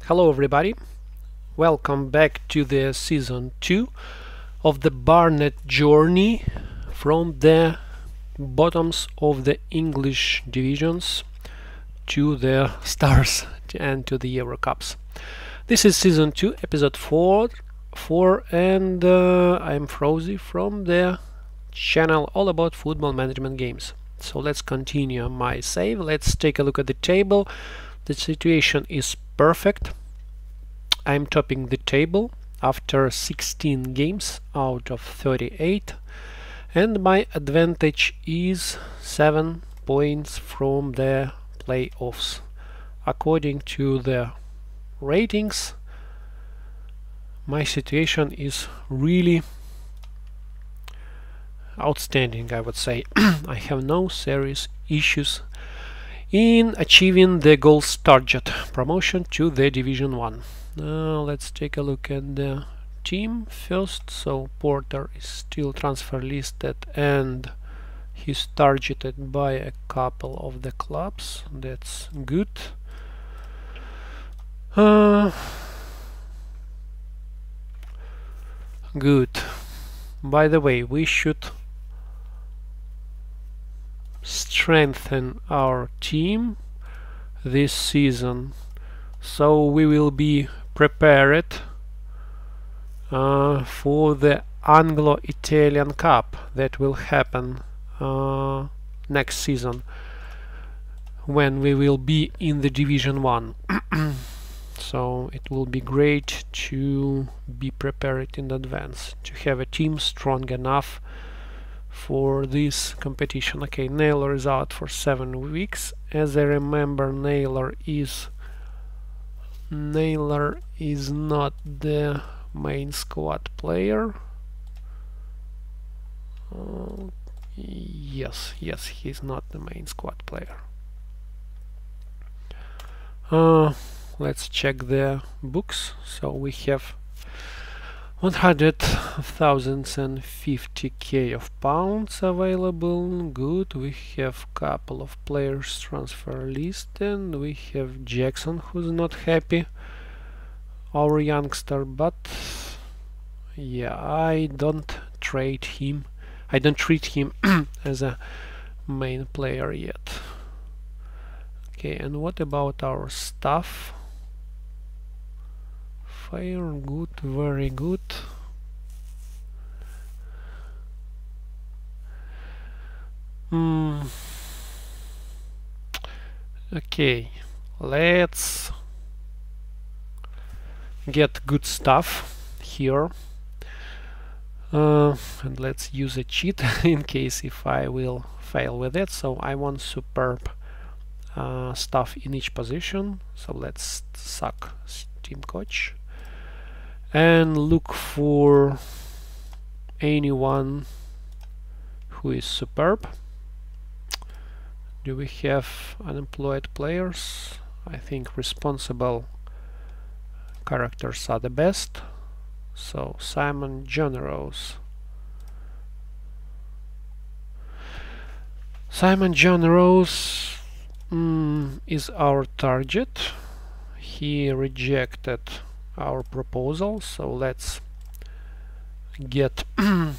Hello everybody, welcome back to the season 2 of the Barnet journey from the bottoms of the English divisions to the stars and to the Euro Cups. This is season 2, episode 4, and I'm Frozy from the channel all about football management games. So let's continue my save. Let's take a look at the table. The situation is perfect. I'm topping the table after 16 games out of 38, and my advantage is 7 points from the playoffs. According to the ratings, my situation is really outstanding, I would say. I have no serious issues in achieving the goals target, promotion to the Division 1. Now let's take a look at the team first. So Porter is still transfer listed and he's targeted by a couple of the clubs. That's good. Good. By the way, we should strengthen our team this season, so we will be prepared for the Anglo-Italian Cup that will happen next season, when we will be in the Division 1. So it will be great to be prepared in advance, to have a team strong enough for this competition. Okay, Naylor is out for 7 weeks. As I remember, Naylor is not the main squad player. Yes, he's not the main squad player. Let's check the books. So we have 100,050k of pounds available. Good. We have couple of players transfer list, and we have Jackson, who's not happy, our youngster, but yeah, I don't treat him as a main player yet. Okay, and what about our staff? Fair, good, very good. Okay, let's get good stuff here, and let's use a cheat in case if I will fail with it. So I want superb stuff in each position. So let's suck team coach and look for anyone who is superb. Do we have unemployed players? I think responsible characters are the best. So Simon John-Rose. Simon John-Rose is our target. He rejected our proposal, so let's get a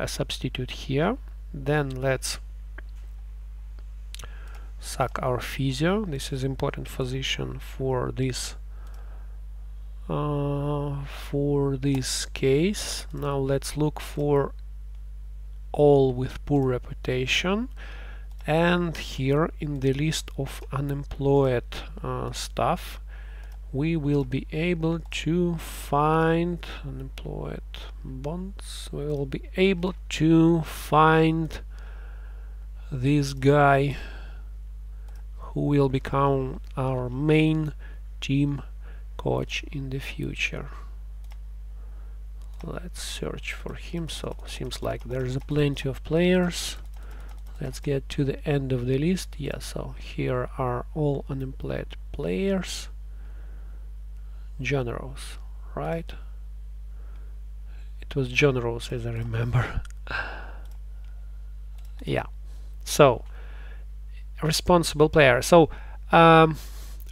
substitute here. Then let's sack our physio. This is important position for this case. Now let's look for all with poor reputation, and here in the list of unemployed staff we will be able to find unemployed bonds. We will be able to find this guy who will become our main team coach in the future. Let's search for him. So seems like there's plenty of players. Let's get to the end of the list. Yeah, so here are all unemployed players. John-Rose, right? It was John-Rose, as I remember. Yeah, so responsible player. So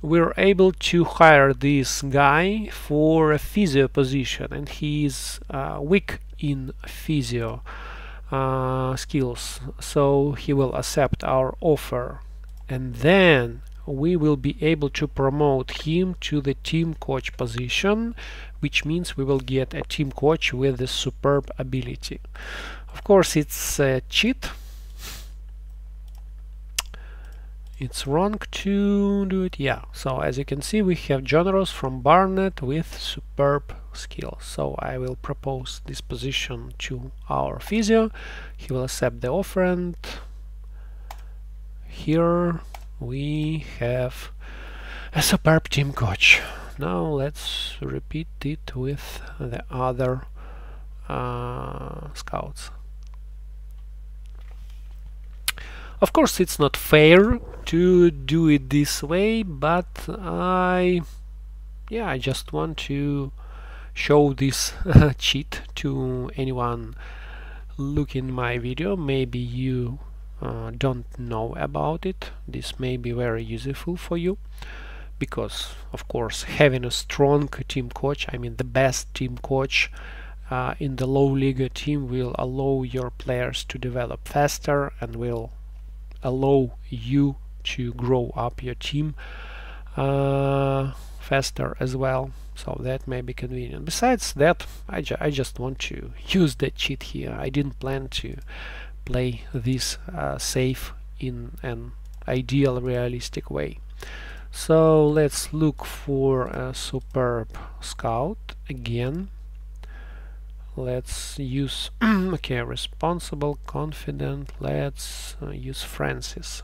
we're able to hire this guy for a physio position, and he's weak in physio skills, so he will accept our offer, and then we will be able to promote him to the team coach position, which means we will get a team coach with a superb ability. Of course, it's a cheat. It's wrong to do it. Yeah, so as you can see, we have generals from Barnet with superb skills. So I will propose this position to our physio. He will accept the offer, and here we have a superb team coach. Now let's repeat it with the other scouts. Of course, it's not fair to do it this way, but I just want to show this cheat to anyone looking my video. Maybe you don't know about it. This may be very useful for you, because of course having a strong team coach, I mean the best team coach in the low league team, will allow your players to develop faster and will allow you to grow up your team faster as well. So that may be convenient. Besides that, I just want to use that cheat here. I didn't plan to play this safe in an ideal realistic way. So let's look for a superb scout again. Let's use okay, responsible, confident. Let's use Francis.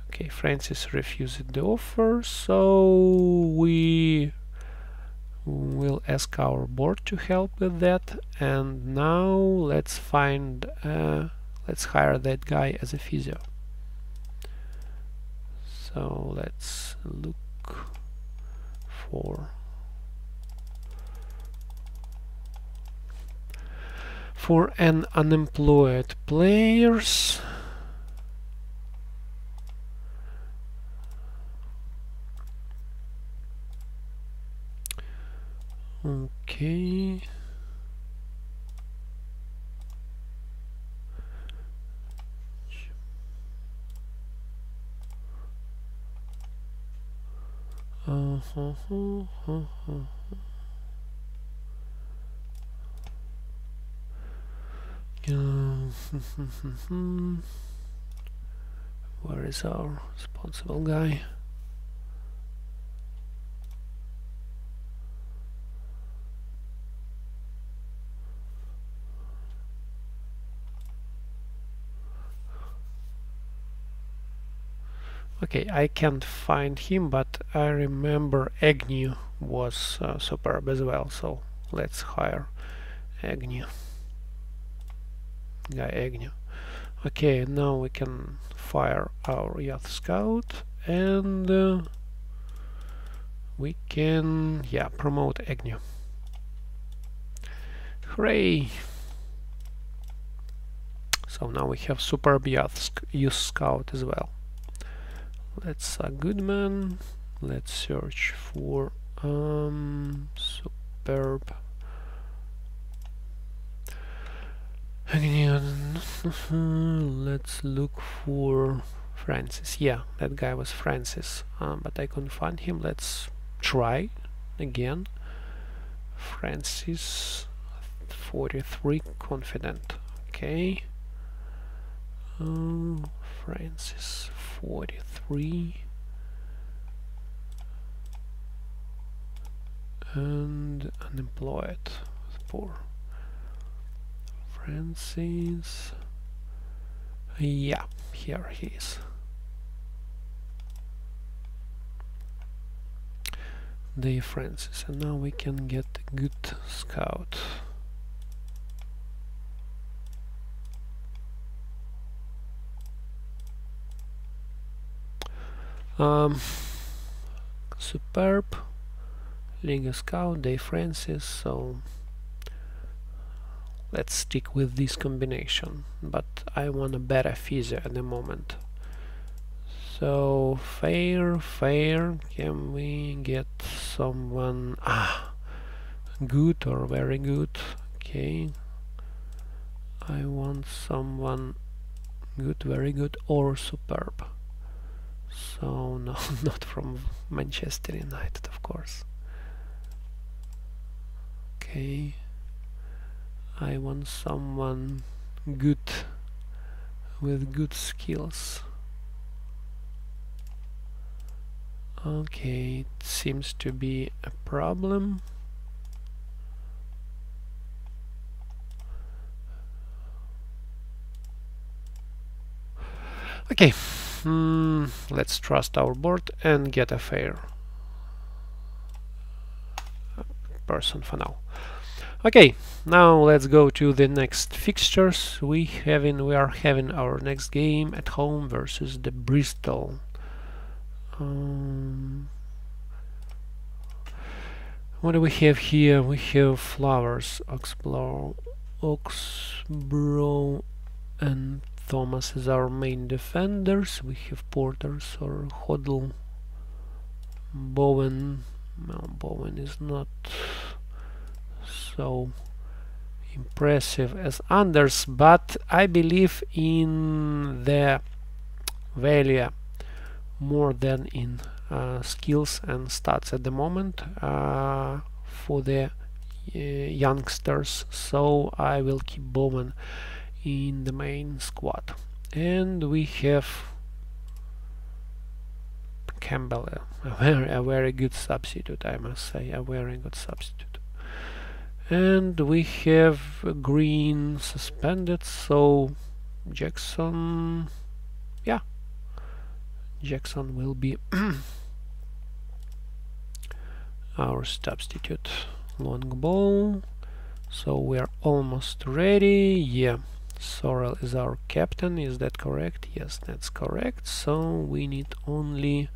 Okay, Francis refused the offer, so we will ask our board to help with that. And now let's find let's hire that guy as a physio. So let's look for an unemployed players. Okay. Where is our responsible guy? Okay, I can't find him, but I remember Agnew was superb as well, so let's hire Agnew. Guy Agnew. Okay, now we can fire our youth scout, and we can promote Agnew. Hooray! So now we have superb youth scout as well. Let's Goodman. Let's search for superb. Let's look for Francis. Yeah, that guy was Francis, but I couldn't find him. Let's try again. Francis, 43, confident. Okay. Francis, 43, and unemployed. Poor Francis. Yeah, here he is. The Francis, and now we can get a good scout. Superb Liga Scout, Day Francis, so let's stick with this combination, but I want a better physio at the moment. So fair. Can we get someone good or very good? Okay. I want someone good, very good, or superb. So no, not from Manchester United, of course. Okay. I want someone good with good skills. Okay, it seems to be a problem. Okay, let's trust our board and get a fair person for now. Okay, now let's go to the next fixtures. We are having our next game at home versus the Bristol. What do we have here? We have Flowers, Oxborough, and Thomas as our main defenders. We have Porters or Hoddle. Bowen. Well, Bowen is not so impressive as Anders, but I believe in the value more than in skills and stats at the moment for the youngsters, so I will keep Bowman in the main squad. And we have Campbell, a very good substitute, I must say, a very good substitute. And we have Green suspended, so Jackson, yeah, Jackson will be our substitute. Long ball, so we are almost ready. Yeah, Sorrell is our captain, is that correct? Yes, that's correct. So we need only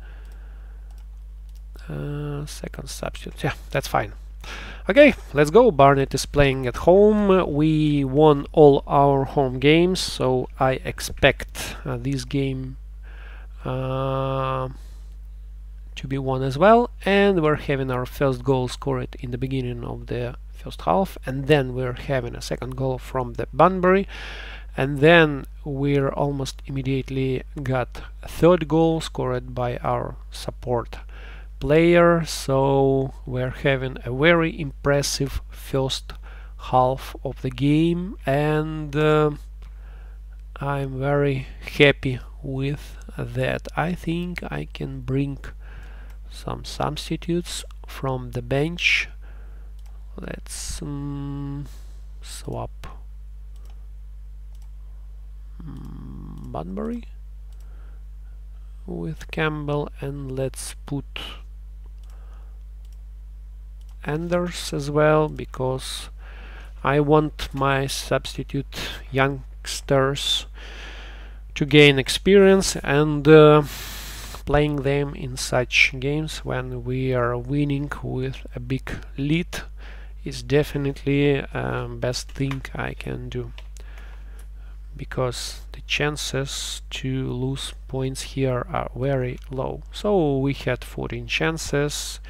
second substitute. Yeah, that's fine. Okay, let's go. Barnet is playing at home. We won all our home games, so I expect this game to be won as well. And we're having our first goal scored in the beginning of the first half, and then we're having a second goal from the Bunbury, and then we're almost immediately got a third goal scored by our support player. So we're having a very impressive first half of the game, and I'm very happy with that. I think I can bring some substitutes from the bench. Let's swap Bunbury with Campbell, and let's put Anders as well, because I want my substitute youngsters to gain experience, and playing them in such games when we are winning with a big lead is definitely best thing I can do, because the chances to lose points here are very low. So we had 14 chances,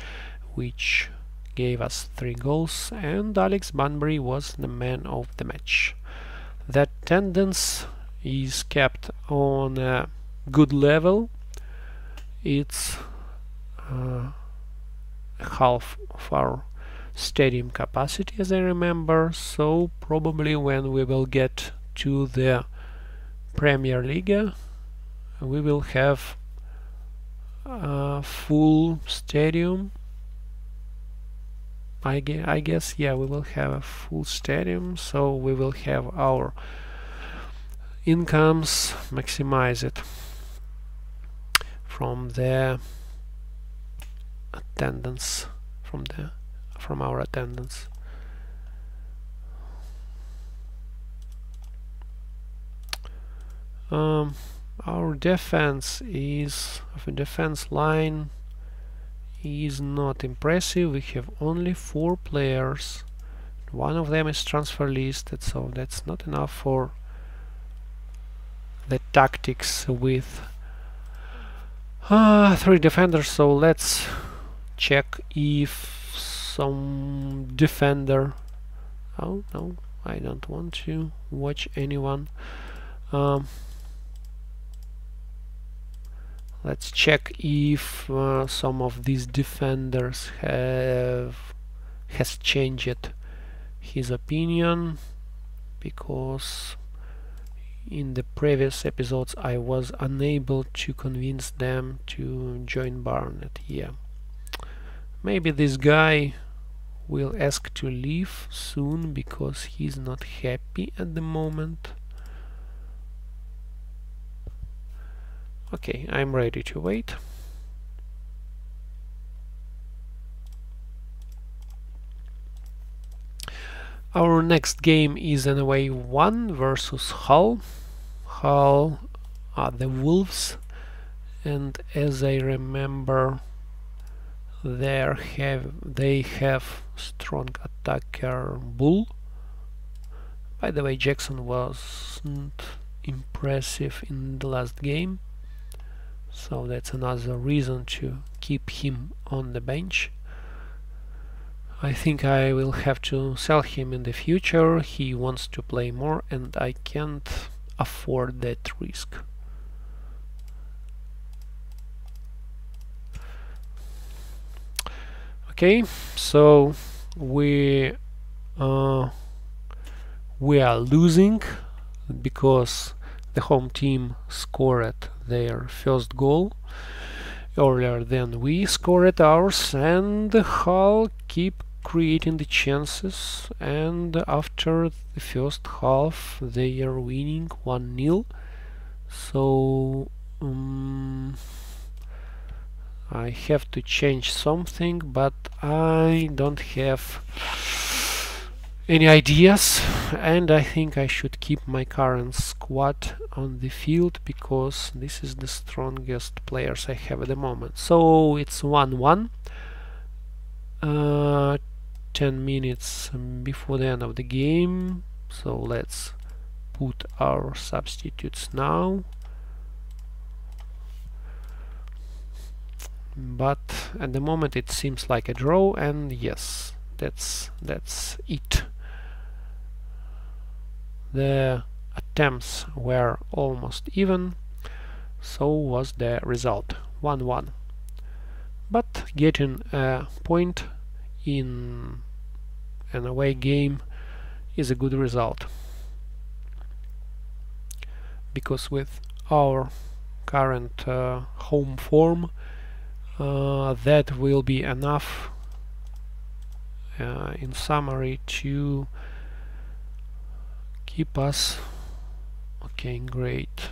which gave us 3 goals, and Alex Bunbury was the man of the match. That attendance is kept on a good level. It's half of our stadium capacity, as I remember, so probably when we will get to the Premier League we will have a full stadium. I guess, yeah, we will have a full stadium, so we will have our incomes, maximize it from the attendance, from our attendance. Our defense line is not impressive. We have only 4 players. One of them is transfer listed, so that's not enough for the tactics with Three defenders, so let's check if some defender... Oh no, I don't want to watch anyone. Let's check if some of these defenders has changed his opinion, because in the previous episodes I was unable to convince them to join Barnet. Yeah, maybe this guy will ask to leave soon because he's not happy at the moment. Okay, I'm ready to wait. Our next game is an away one versus Hull. Hull are the Wolves, and as I remember, they have strong attacker Bull. By the way, Jackson wasn't impressive in the last game, so that's another reason to keep him on the bench. I think I will have to sell him in the future. He wants to play more and I can't afford that risk. Okay, so we are losing because the home team scored their first goal earlier than we scored ours, and Hull keep creating the chances, and after the first half they are winning 1-0. So I have to change something, but I don't have any ideas, and I think I should keep my current squad on the field because this is the strongest players I have at the moment. So it's 1-1. 10 minutes before the end of the game, so let's put our substitutes now. But at the moment it seems like a draw, and yes, that's it. The attempts were almost even, so was the result, 1-1. But getting a point in an away game is a good result, because with our current home form that will be enough in summary to keep us great,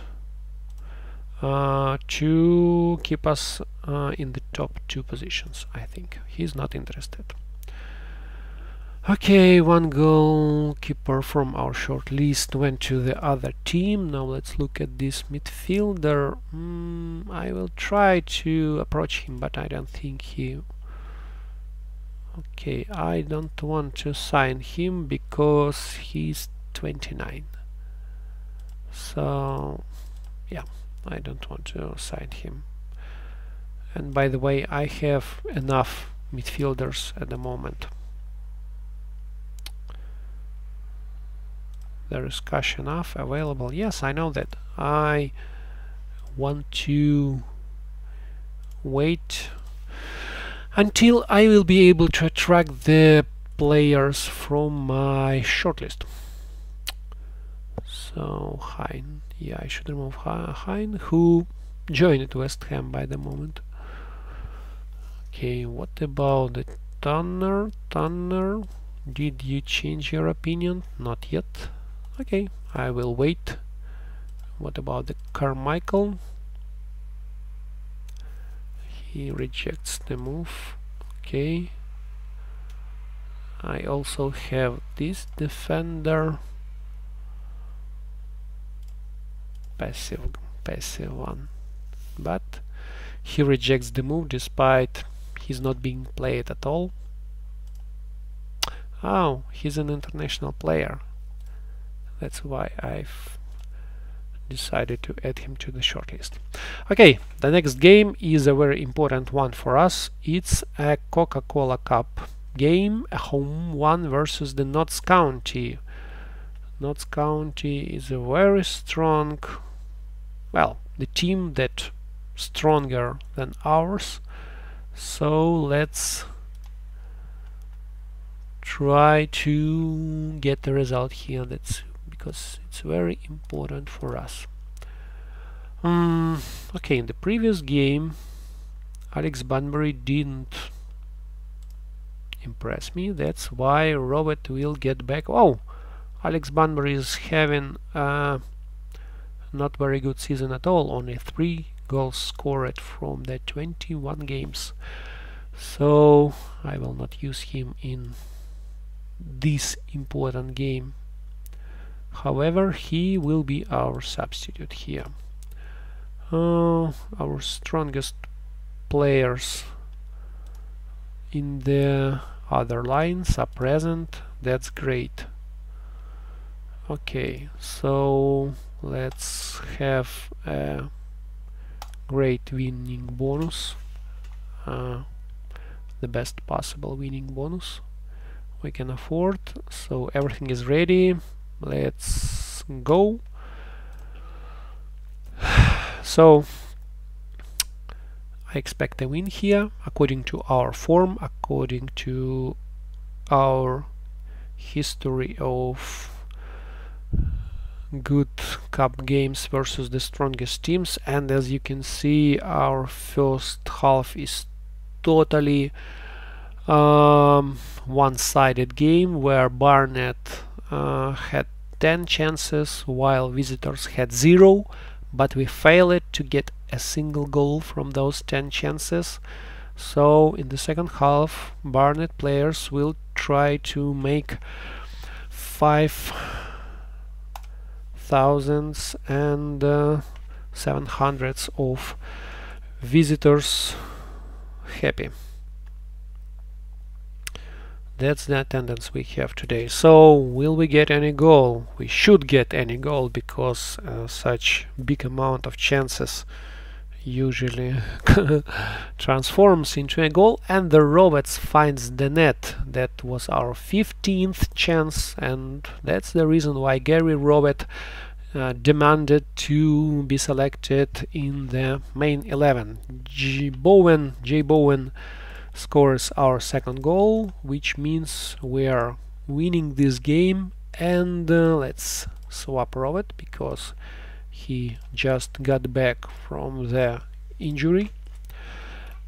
to keep us in the top 2 positions. I think he's not interested. Okay, one goalkeeper from our short list went to the other team. Now let's look at this midfielder. I will try to approach him, but I don't think he... Okay, I don't want to sign him because he's 29. So, yeah, I don't want to sign him. And by the way, I have enough midfielders at the moment. There is cash enough available. Yes, I know that. I want to wait until I will be able to attract the players from my shortlist. So Hein, yeah, I should remove Hein, who joined West Ham by the moment. Okay, what about the Tanner? Tanner, did you change your opinion? Not yet. Okay, I will wait. What about the Carmichael? He rejects the move. Okay. I also have this defender. Passive one. But he rejects the move despite he's not being played at all. Oh, he's an international player. That's why I've decided to add him to the shortlist. Okay, the next game is a very important one for us. It's a Coca-Cola Cup game, a home one versus the Notts County. Notts County is a very strong, well, the team that stronger than ours. So let's try to get the result here. That's because it's very important for us. Okay, in the previous game Alex Bunbury didn't impress me. That's why Robert will get back. Oh, Alex Bunbury is having a not very good season at all. Only 3 goals scored from the 21 games. So I will not use him in this important game. However, he will be our substitute here. Our strongest players in the other lines are present. That's great. Okay, so let's have a great winning bonus, the best possible winning bonus we can afford. So everything is ready. Let's go. So I expect a win here according to our form, according to our history of good cup games versus the strongest teams. And as you can see, our first half is totally one-sided game where Barnet had 10 chances while visitors had 0, but we failed to get a single goal from those 10 chances. So in the second half, Barnet players will try to make 5,000s and 700s of visitors happy. That's the attendance we have today. So will we get any goal? We should get any goal, because such big amount of chances usually transforms into a goal. And the Roberts finds the net. That was our 15th chance, and that's the reason why Gary Robert demanded to be selected in the main 11. J. Bowen scores our second goal, which means we are winning this game. And let's swap Robert because he just got back from the injury.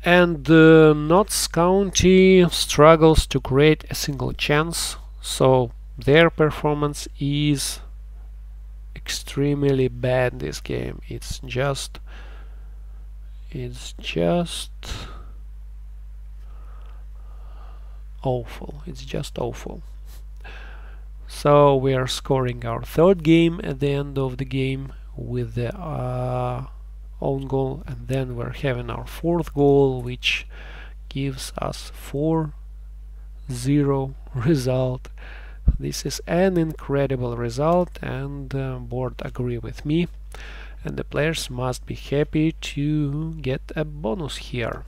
And Notts County struggles to create a single chance, so their performance is extremely bad this game. It's just awful. It's just awful. So we are scoring our third game at the end of the game with the own goal, and then we're having our fourth goal, which gives us 4-0 result. This is an incredible result, and board agree with me, and the players must be happy to get a bonus here.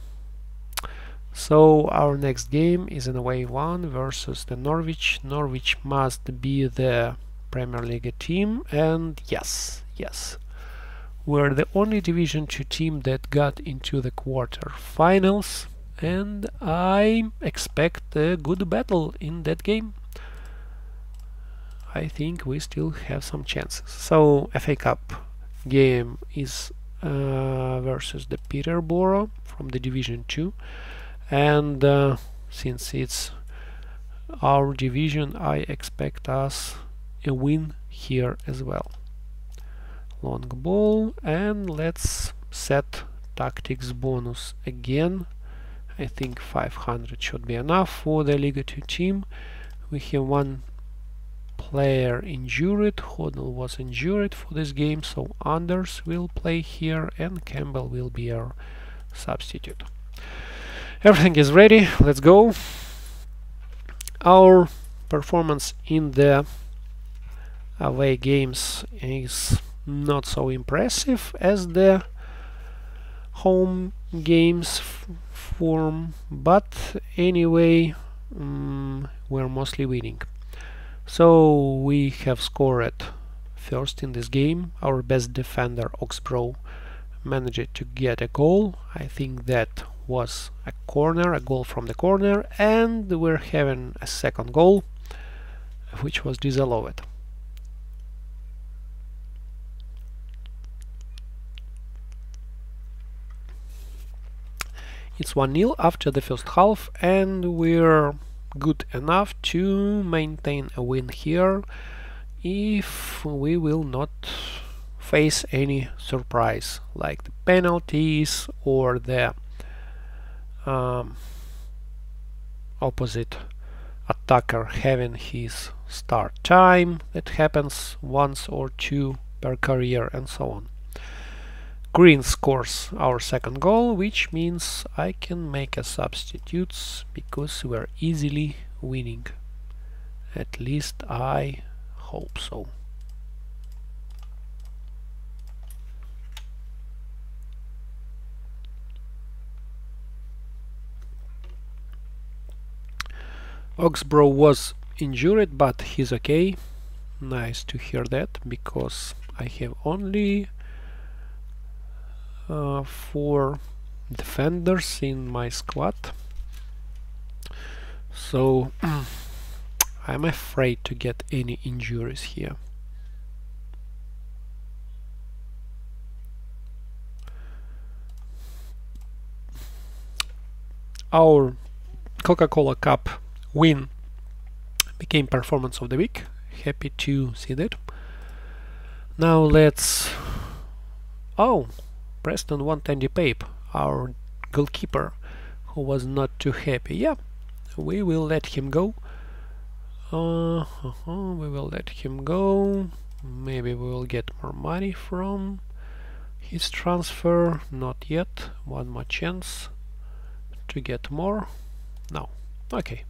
So our next game is an away one versus the Norwich. Norwich must be the Premier League team, and yes, we're the only Division 2 team that got into the quarter-finals, and I expect a good battle in that game. I think we still have some chances. So FA Cup game is versus the Peterborough from the Division 2. And since it's our division, I expect us a win here as well. Long ball, and let's set tactics bonus again. I think 500 should be enough for the Liga 2 team. We have one player injured. Hodnell was injured for this game, so Anders will play here and Campbell will be our substitute. Everything is ready, let's go. Our performance in the away games is not so impressive as the home games form, but anyway, we're mostly winning. So we have scored first in this game. Our best defender, Oxbro, managed to get a goal. I think that was a corner, a goal from the corner, and we're having a second goal, which was disallowed. It's 1-0 after the first half, and we're good enough to maintain a win here if we will not face any surprise like the penalties or the opposite attacker having his start time. That happens once or two per career and so on. Green scores our second goal, which means I can make a substitutes because we're easily winning. At least I hope so. Oxbro was injured, but he's okay. Nice to hear that, because I have only 4 defenders in my squad, so I'm afraid to get any injuries here. Our Coca-Cola Cup win became performance of the week. Happy to see that. Now let's... Oh! Preston won Andy Pape, our goalkeeper, who was not too happy. Yeah, we will let him go. We will let him go. Maybe we will get more money from his transfer. Not yet. One more chance to get more. No. Okay.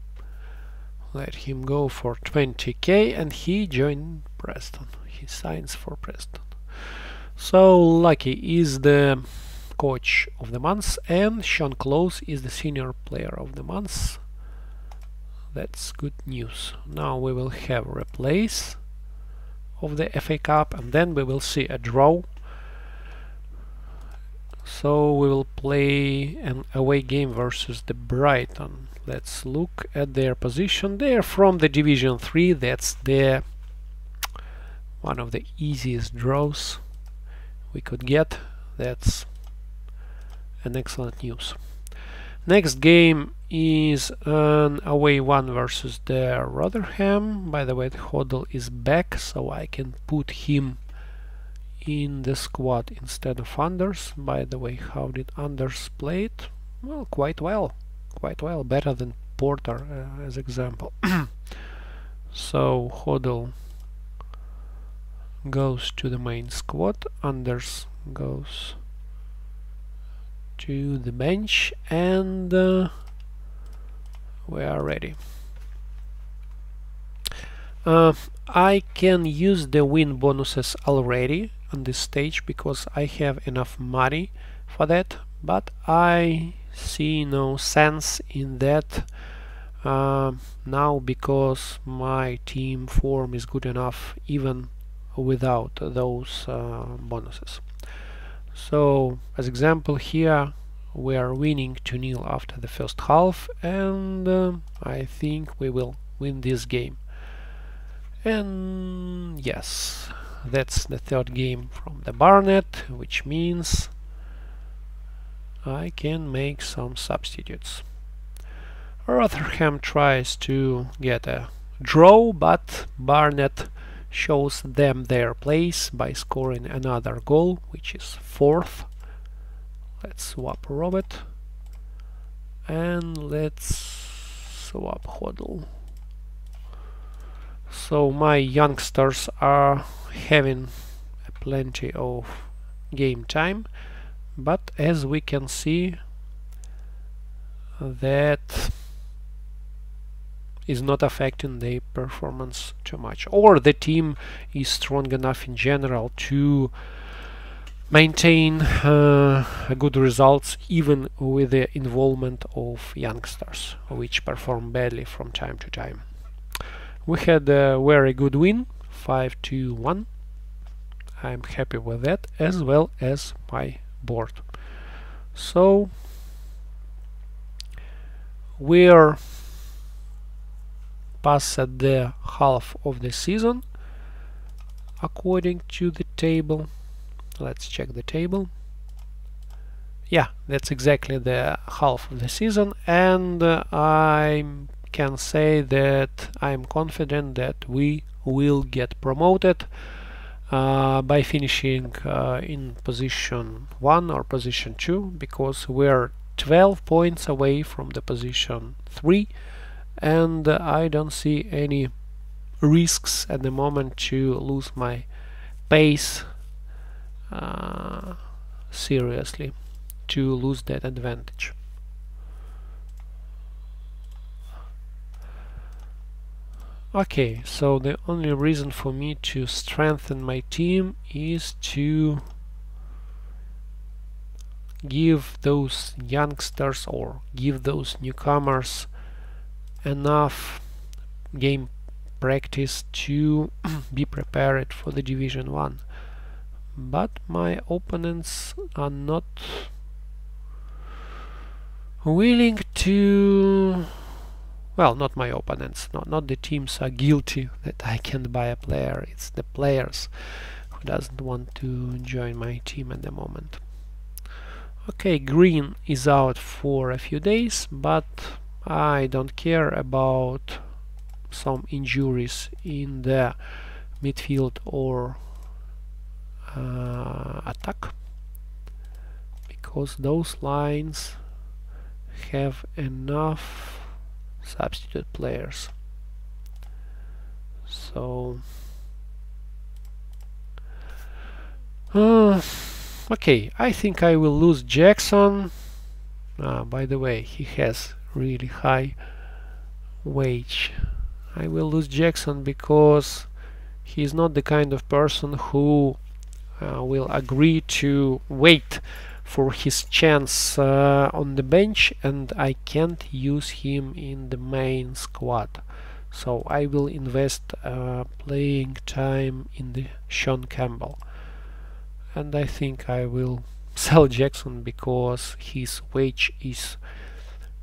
Let him go for 20k, and he joined Preston. He signs for Preston. So Lucky is the coach of the month, and Sean Close is the senior player of the month. That's good news. Now we will have replays of the FA Cup, and then we will see a draw. So we will play an away game versus the Brighton. Let's look at their position. They are from the Division 3. That's the one of the easiest draws we could get. That's an excellent news. Next game is an away one versus the Rotherham. By the way, Hoddle is back, so I can put him in the squad instead of Anders. By the way, how did Anders play it? Well, quite well, better than Porter as example. So Hoddle goes to the main squad, Anders goes to the bench, and we are ready. I can use the win bonuses already on this stage because I have enough money for that, but I see no sense in that now, because my team form is good enough even without those bonuses. So as example here, we are winning 2-0 after the first half, and I think we will win this game. And yes, that's the third game from the Barnet, which means I can make some substitutes. Rotherham tries to get a draw, but Barnet shows them their place by scoring another goal, which is 4th. Let's swap Robert and let's swap Hoddle. So my youngsters are having plenty of game time, but as we can see that is not affecting their performance too much, or the team is strong enough in general to maintain good results even with the involvement of youngsters, which perform badly from time to time. We had a very good win, 5-1. I'm happy with that, as well as my board. So we're past the half of the season according to the table. Let's check the table. Yeah, that's exactly the half of the season, and I can say that I'm confident that we will get promoted by finishing in position 1 or position 2, because we're 12 points away from the position 3, and I don't see any risks at the moment to lose my pace seriously, to lose that advantage. Okay, so the only reason for me to strengthen my team is to give those youngsters or give those newcomers enough game practice to be prepared for the Division 1. But my opponents are not willing to... Well, not my opponents, not the teams are guilty that I can't buy a player. It's the players who doesn't want to join my team at the moment. Okay, Green is out for a few days, but I don't care about some injuries in the midfield or attack, because those lines have enough substitute players. So okay, I think I will lose Jackson. By the way, he has really high wage. I will lose Jackson because he is not the kind of person who will agree to wait for his chance on the bench, and I can't use him in the main squad. So I will invest playing time in the Sean Campbell, and I think I will sell Jackson because his wage is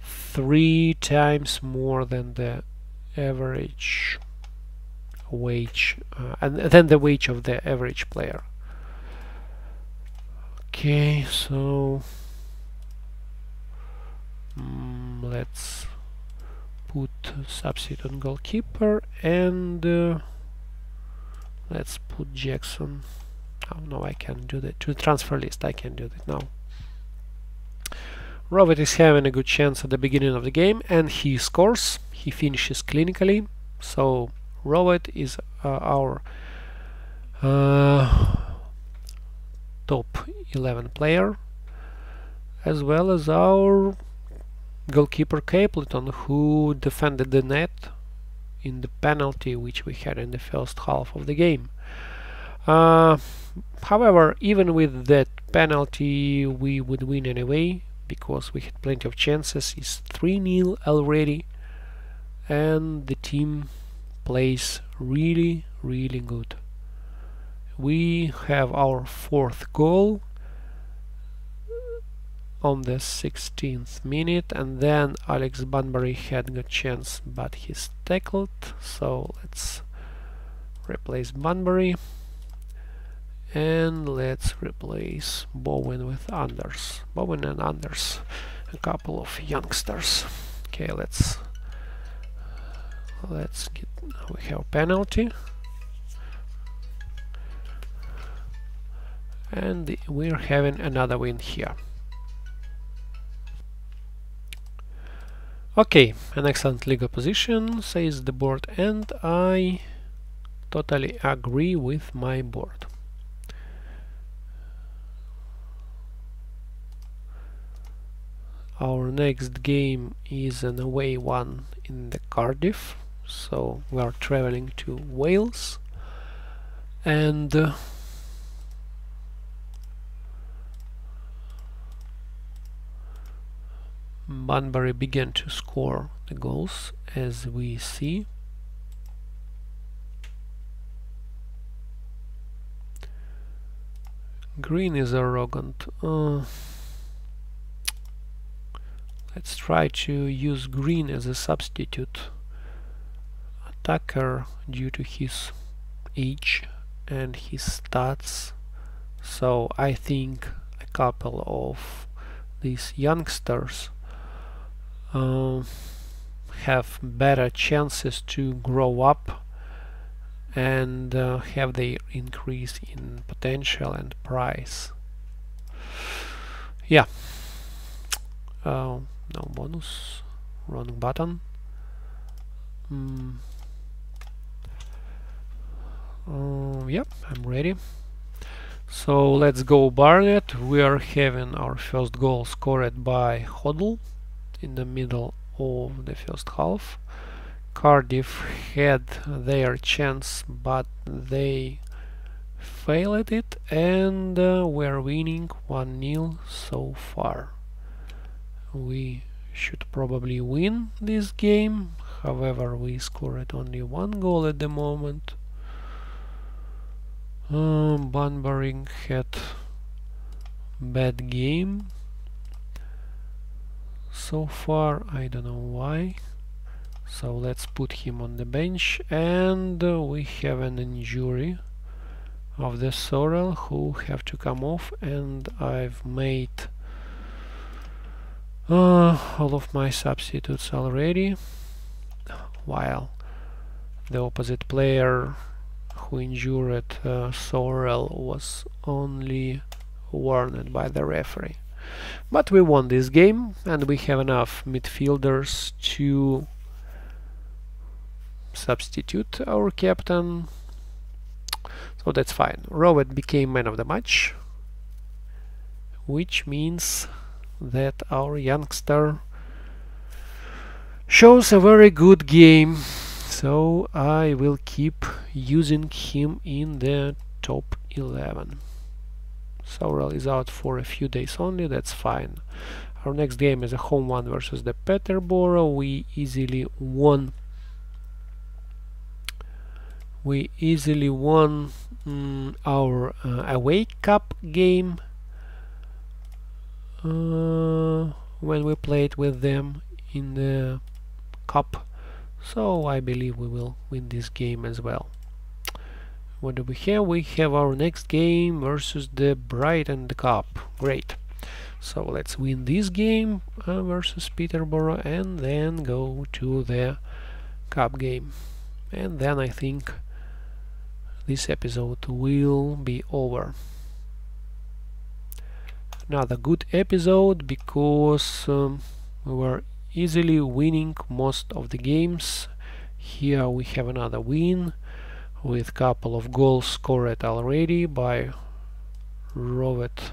3 times more than the average wage and than the wage of the average player. Okay, so let's put substitute goalkeeper, and let's put Jackson. Oh no, I can do that to the transfer list. I can do that now. Robert is having a good chance at the beginning of the game, and he scores. He finishes clinically. So Robert is our top 11 player, as well as our goalkeeper Capleton, who defended the net in the penalty which we had in the first half of the game. However, even with that penalty we would win anyway, because we had plenty of chances. It's 3-0 already, and the team plays really good. We have our 4th goal on the 16th minute, and then Alex Bunbury had a good chance, but he's tackled. So let's replace Bunbury, and let's replace Bowen with Anders. Bowen and Anders, a couple of youngsters. Okay, let's get. We have a penalty, and we're having another win here. Okay, an excellent legal position, says the board, and I totally agree with my board. Our next game is an away one in the Cardiff, so we are traveling to Wales, and Banbury began to score the goals, as we see. Green is arrogant. Let's try to use Green as a substitute attacker due to his age and his stats. So I think a couple of these youngsters have better chances to grow up and have their increase in potential and price. Yeah. No bonus. Wrong button. Yep, I'm ready. So let's go Barnet. We are having our first goal scored by Hoddle in the middle of the first half. Cardiff had their chance, but they failed it, and we're winning 1-0 so far. We should probably win this game, however we scored only 1 goal at the moment. Banbury had bad game so far, I don't know why. So let's put him on the bench, and we have an injury of the Sorrel who have to come off, and I've made all of my substitutes already, while the opposite player who injured Sorrel was only warned by the referee. But we won this game, and we have enough midfielders to substitute our captain, so that's fine. Rowett became man of the match, which means that our youngster shows a very good game, so I will keep using him in the top 11. Sorrel is out for a few days only, that's fine. Our next game is a home one versus the Peterborough. We easily won our away cup game when we played with them in the cup, so I believe we will win this game as well. What do we have? We have our next game versus the Brighton Cup. Great. So let's win this game versus Peterborough, and then go to the cup game, and then I think this episode will be over. Another good episode, because we were easily winning most of the games. Here we have another win with couple of goals scored already by Rowett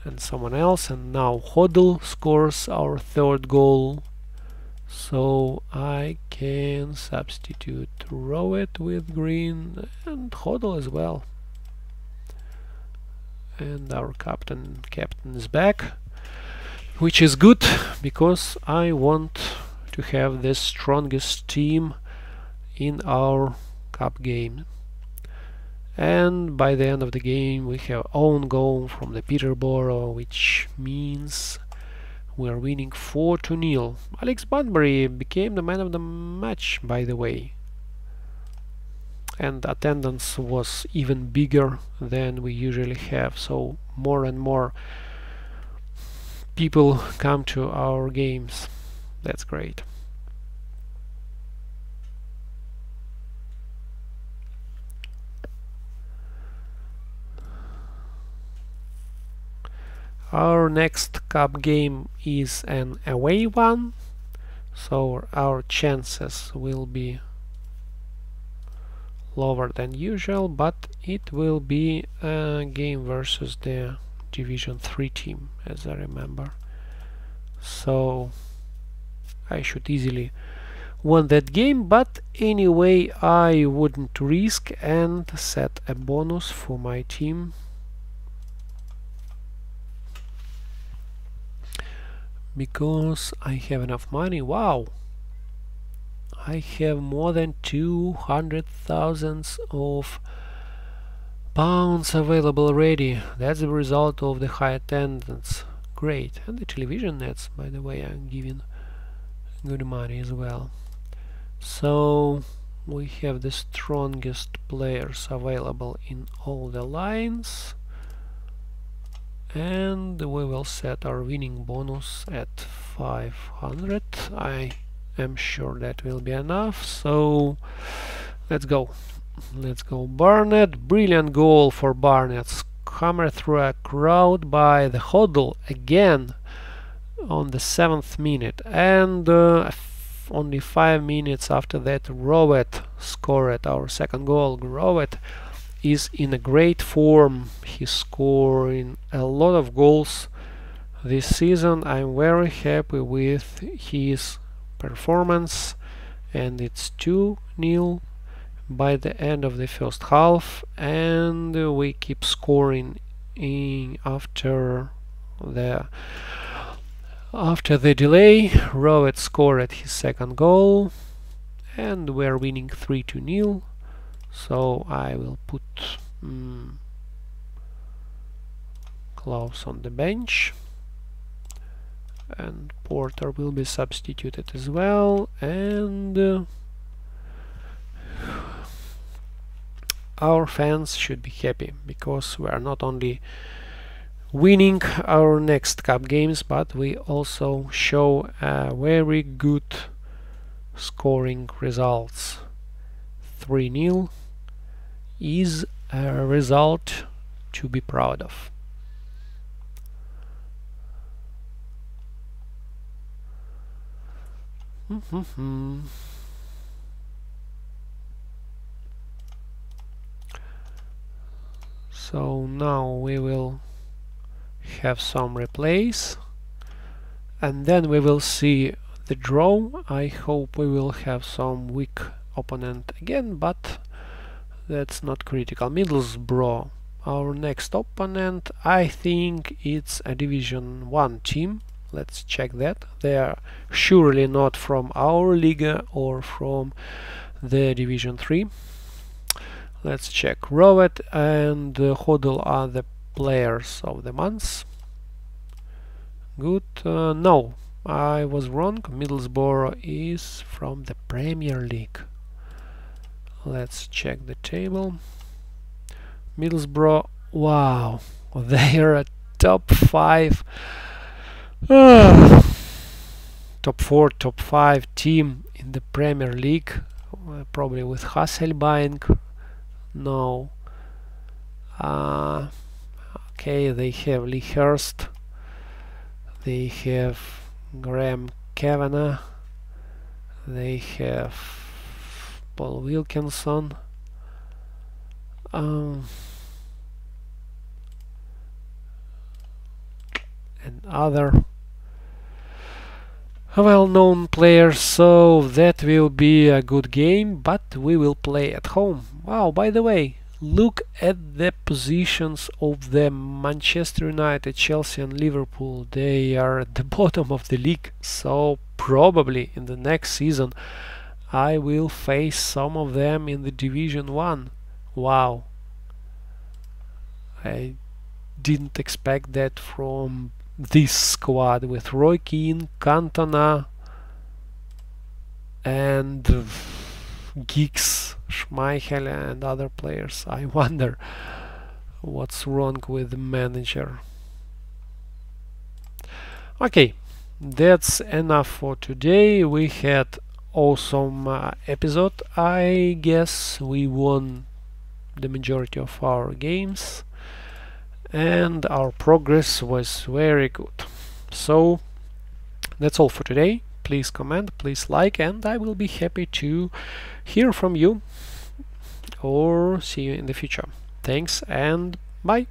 and someone else, and now Hoddle scores our third goal, so I can substitute Rowett with Green and Hoddle as well. And our captain is back, which is good, because I want to have the strongest team in our cup game. And by the end of the game we have own goal from the Peterborough, which means we are winning 4-0. Alex Banbury became the man of the match, by the way, and attendance was even bigger than we usually have, so more and more people come to our games. That's great. Our next cup game is an away one, so our chances will be lower than usual, but it will be a game versus the Division 3 team, as I remember. So I should easily won that game, but anyway, I wouldn't risk and set a bonus for my team. Because I have enough money. Wow! I have more than 200,000 of pounds available already. That's the result of the high attendance. Great. And the television nets, by the way, are giving good money as well. So we have the strongest players available in all the lines, and we will set our winning bonus at 500. I am sure that will be enough, so let's go. Let's go. Barnet. Brilliant goal for Barnet. Hammer through a crowd by the Hodl again on the 7th minute, and only 5 minutes after that Rowett scored our second goal. Rowett is in a great form. He's scoring a lot of goals this season. I'm very happy with his performance, and it's 2-0 by the end of the first half, and we keep scoring after the delay. Rowett scored his second goal, and we're winning 3-0. So I will put Klaus on the bench, and Porter will be substituted as well, and our fans should be happy, because we are not only winning our next cup games, but we also show very good scoring results. 3-0 is a result to be proud of. So now we will have some replays, and then we will see the draw. I hope we will have some weak opponent again, but that's not critical. Middlesbrough, our next opponent. I think it's a Division 1 team. Let's check that. They are surely not from our Liga or from the Division 3. Let's check. Rowett and Hodl are the players of the month. Good. No, I was wrong. Middlesbrough is from the Premier League. Let's check the table. Middlesbrough, wow, they are a top 5, top 4, top 5 team in the Premier League, probably with Hasselbank. No. Okay, they have Lee Hurst, they have Graham Kavanagh, they have Paul Wilkinson, and other well-known players, so that will be a good game, but we will play at home. Wow, by the way, look at the positions of the Manchester United, Chelsea and Liverpool. They are at the bottom of the league, so probably in the next season I will face some of them in the Division 1. Wow, I didn't expect that from this squad with Roy Keane, Cantona and Giggs, Schmeichel and other players. I wonder what's wrong with the manager. Okay, that's enough for today. We had awesome episode. I guess we won the majority of our games, and our progress was very good. So that's all for today. Please comment, please like, and I will be happy to hear from you or see you in the future. Thanks and bye.